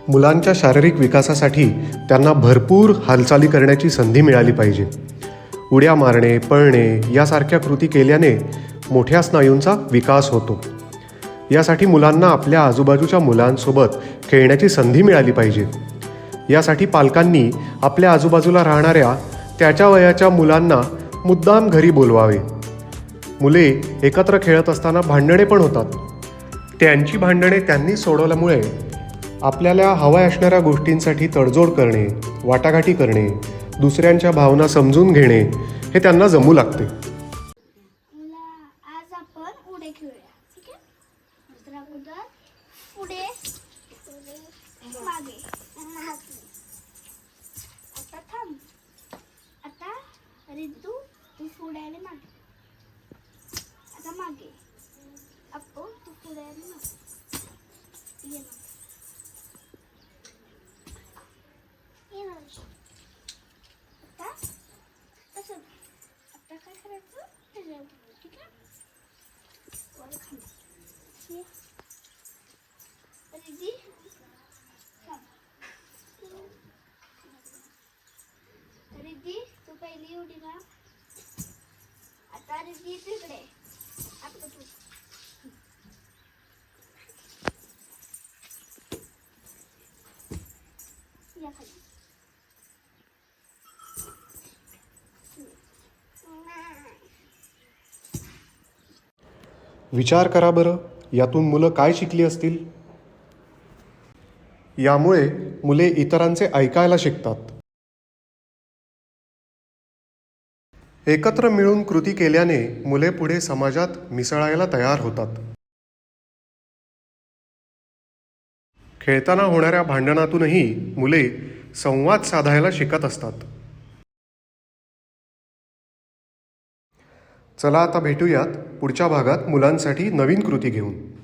मुलांच्या शारीरिक विकासासाठी त्यांना भरपूर हालचाली करण्याची संधी मिळाली पाहिजे. उड्या मारणे, पळणे यासारख्या कृती केल्याने मोठ्या स्नायूंचा विकास होतो. यासाठी मुलांना आपल्या आजूबाजूच्या मुलांसोबत खेळण्याची संधी मिळाली पाहिजे. यासाठी पालकांनी आपल्या आजूबाजूला राहणाऱ्या त्याच्या वयाच्या मुलांना मुद्दाम घरी बोलवावे. मुले एकत्र खेळत असताना भांडणे पण होतात. त्यांची भांडणे त्यांनी सोडवल्यामुळे आपल्याला हव्या असणाऱ्या गोष्टींसाठी तडजोड करणे, वाटाघाटी करणे, दुसऱ्यांच्या भावना समजून घेणे हे त्यांना जमू लागते. आज आपण उडे खेळूया, ठीक आहे? तर अगोदर पुढे मागे. आता थांब. आता रितू तू पुढे आणि मागे. आता मागे. अप्पू तू पुढे आणि मागे. ये मागे. ये मागे. आता तसं आता काय करायचं त्याच्यावर, ठीक आहे? वर खाली. ये. रिद्धी थांब. रिद्धी तू पहिली उडी मार. आता रिद्धी तिकडे. आता तू या खाली. विचार करा बरं, यातून मुलं काय शिकली असतील? यामुळे मुले इतरांचे ऐकायला शिकतात. एकत्र मिळून कृती केल्याने मुले पुढे समाजात मिसळायला तयार होतात. खेळताना होणाऱ्या भांडणातूनही मुले संवाद साधायला शिकत असतात. चला आता भेटूयात पुढच्या भागात मुलांसाठी नवीन कृती घेऊन.